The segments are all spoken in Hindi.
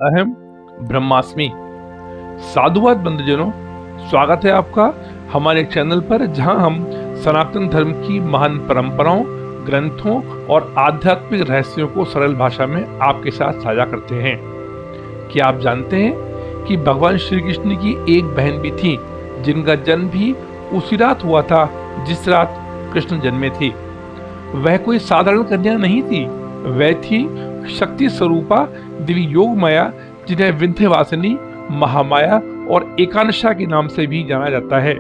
अहम ब्रह्मास्मि। साधुवाद बंधुजनों, स्वागत है आपका हमारे चैनल पर, जहां हम सनातन धर्म की महान परंपराओं, ग्रंथों और आध्यात्मिक रहस्यों को सरल भाषा में आपके साथ साझा करते हैं। क्या आप जानते हैं कि भगवान श्री कृष्ण की एक बहन भी थी, जिनका जन्म भी उसी रात हुआ था जिस रात कृष्ण जन्मे थे। वह कोई साधारण कन्या नहीं थी, वह थी शक्ति स्वरूपा देवी योग माया, जिन्हें विंध्यवासिनी, महामाया और एकांशा के नाम से भी जाना जाता है।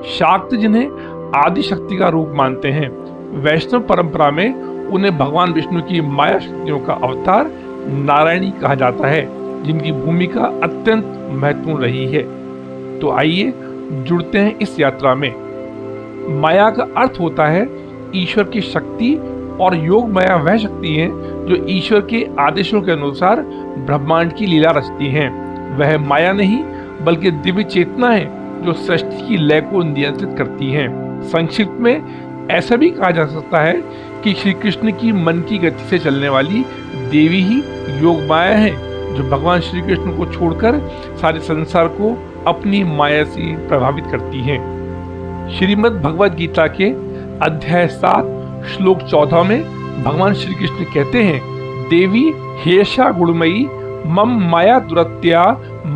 शाक्त जिन्हें आदि शक्ति का रूप मानते हैं। वैष्णव परंपरा में उन्हें भगवान विष्णु की माया शक्तियों का अवतार नारायणी कहा जाता है, जिनकी भूमिका अत्यंत महत्वपूर्ण रही है। तो आइए जुड़ते हैं इस यात्रा में। माया का अर्थ होता है ईश्वर की शक्ति, और योग माया वह शक्ति है जो ईश्वर के आदेशों के अनुसार ब्रह्मांड की लीला रचती हैं। वह माया नहीं बल्कि दिव्य चेतना है जो सृष्टि की लय को नियंत्रित करती है। संक्षिप्त में ऐसा भी कहा जा सकता है कि श्री कृष्ण की मन की गति से चलने वाली देवी ही योग माया है, जो भगवान श्री कृष्ण को छोड़कर सारे संसार को अपनी माया से प्रभावित करती है। श्रीमद् भगवद गीता के अध्याय 7 श्लोक 14 में भगवान श्री कृष्ण कहते हैं, देवी हेषा गुणमयी मम माया दुरत्या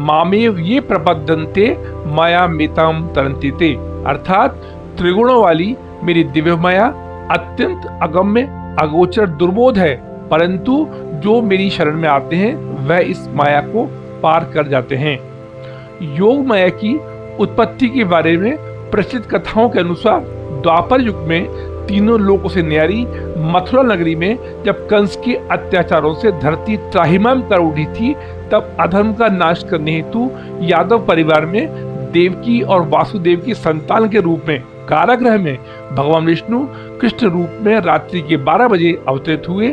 मामेव ये प्रपद्यन्ते माया मेताम तरन्ति। अर्थात त्रिगुणों वाली मेरी दिव्य माया अत्यंत अगम्य, अगोचर, दुर्बोध है, परंतु जो मेरी शरण में आते हैं वह इस माया को पार कर जाते हैं। योग माया की उत्पत्ति के बारे में प्रचलित कथाओं के अनुसार द्वापर युग में तीनों लोकों से न्यारी मथुरा नगरी में जब कंस के अत्याचारों से धरती त्राहिमाम कर उठी थी, तब अधर्म का नाश करने हेतु यादव परिवार में देवकी और वासुदेव की संतान के रूप में कारागृह में भगवान विष्णु कृष्ण रूप में रात्रि के 12 बजे अवतरित हुए।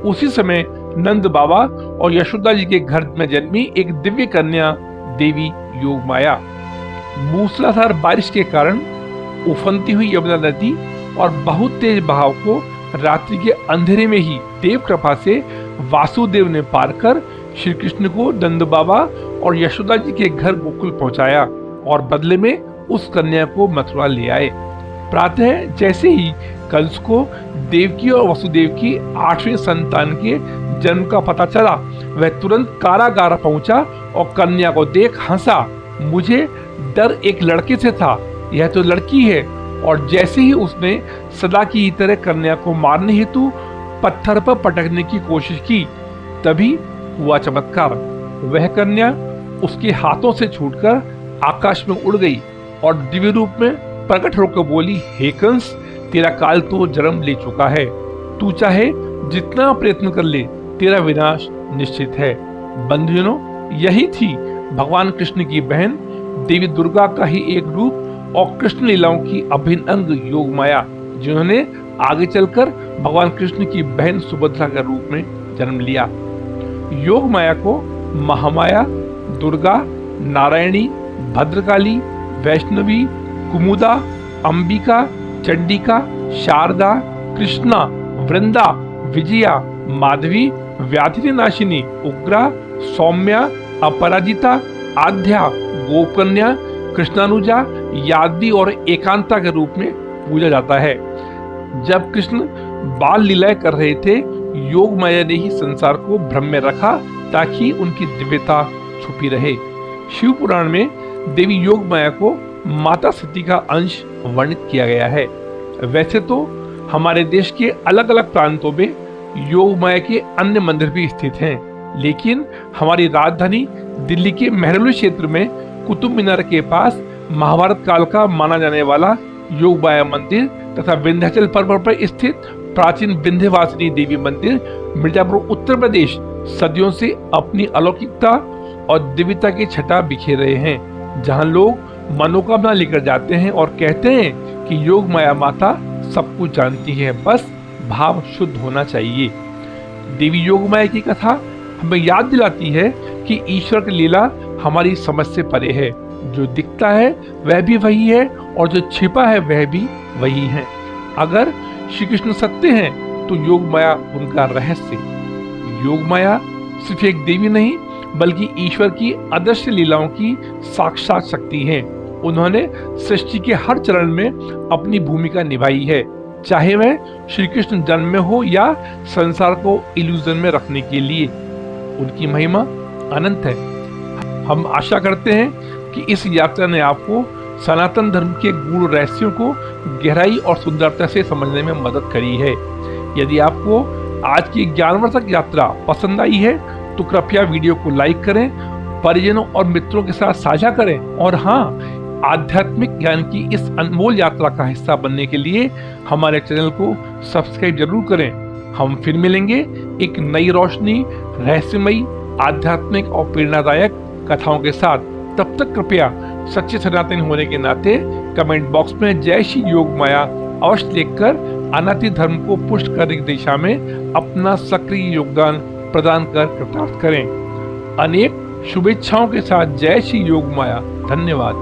उसी समय नंद बाबा और यशोदा जी के घर में जन्मी एक दिव्य कन्या देवी योग माया। मूसलाधार बारिश के कारण उफनती हुई यमुना नदी और बहुत तेज बहाव को रात्रि के अंधेरे में ही देव कृपा से वासुदेव ने पार कर श्री कृष्ण को नंद बाबा और यशोदा जी के घर गोकुल पहुंचाया, और बदले में उस कन्या को मथुरा ले आए। प्रातः जैसे ही कंस को देवकी और वसुदेव की 8वें संतान के जन्म का पता चला, वह तुरंत कारागार पहुंचा और कन्या को देख हंसा। मुझे डर एक लड़के से था, यह तो लड़की है। और जैसे ही उसने सदा की तरह कन्या को मारने हेतु पत्थर पर पटकने की कोशिश की, तभी हुआ चमत्कार। वह कन्या उसके हाथों से छूटकर आकाश में उड़ गई और दिव्य रूप में प्रकट होकर बोली, हे कंस, तेरा काल तो जन्म ले चुका है। तू चाहे जितना प्रयत्न कर ले, तेरा विनाश निश्चित है। बंधुजनों, यही थी भगवान कृष्ण की बहन देवी दुर्गा का ही एक रूप और कृष्ण लीलाओं की अभिन्न अंग योग माया, जिन्होंने आगे चलकर भगवान कृष्ण की बहन सुभद्रा के रूप में जन्म लिया। योग माया को महामाया, दुर्गा, नारायणी, भद्रकाली, वैष्णवी, कुमुदा, अंबिका, चंडिका, शारदा, कृष्णा, वृंदा, विजया, माधवी, व्याधिनाशिनी, उग्रा, सौम्या, अपराजिता, आध्या, गोपकन्या, कृष्णानुजा, यादवी और एकांता के रूप में पूजा जाता है। जब कृष्ण बाल लीलाएं कर रहे थे, योग माया ने ही संसार को भ्रम में रखा ताकि उनकी दिव्यता छुपी रहे। शिव पुराण में देवी योग माया को माता सती का अंश वर्णित किया गया है। वैसे तो हमारे देश के अलग अलग प्रांतों में योग माया के अन्य मंदिर भी स्थित हैं, लेकिन हमारी राजधानी दिल्ली के मेहरौली क्षेत्र में कुतुब मीनार के पास महाभारत काल का माना जाने वाला योग माया मंदिर तथा विंध्याचल पर्वत पर स्थित प्राचीन विंध्यवासिनी देवी मंदिर मिर्जापुर उत्तर प्रदेश सदियों से अपनी अलौकिकता और दिव्यता की छटा बिखेर रहे हैं, जहां लोग मनोकामना लेकर जाते हैं और कहते हैं कि योग माया माता सब कुछ जानती है, बस भाव शुद्ध होना चाहिए। देवी योग माया की कथा हमें याद दिलाती है कि ईश्वर की लीला हमारी समझ से परे है। जो दिखता है वह भी वही है और जो छिपा है वह भी वही है। अगर श्री कृष्ण सत्य हैं तो योग माया उनका रहस्य। योग माया सिर्फ एक देवी नहीं बल्कि ईश्वर की अदृश्य लीलाओं की साक्षात शक्ति हैं। उन्होंने सृष्टि के हर चरण में अपनी भूमिका निभाई है, चाहे वह श्री कृष्ण जन्म में हो या संसार को इल्यूजन में रखने के लिए। उनकी महिमा अनंत है। हम आशा करते हैं कि इस यात्रा ने आपको सनातन धर्म के गूढ़ रहस्यों को गहराई और सुंदरता से समझने में मदद करी है। यदि आपको आज की ज्ञानवर्धक यात्रा पसंद आई है तो कृपया वीडियो को लाइक करें, परिजनों और मित्रों के साथ साझा करें और हाँ, आध्यात्मिक ज्ञान की इस अनमोल यात्रा का हिस्सा बनने के लिए हमारे चैनल को सब्सक्राइब जरूर करें। हम फिर मिलेंगे एक नई रोशनी, रहस्यमयी, आध्यात्मिक और प्रेरणादायक कथाओं के साथ। तब तक कृपया सच्चे सनातनी होने के नाते कमेंट बॉक्स में जय श्री योग माया अवश्य लिखकर अनादि धर्म को पुष्ट करने की दिशा में अपना सक्रिय योगदान प्रदान कर कृतार्थ करें। अनेक शुभेच्छाओं के साथ जय श्री योग माया। धन्यवाद।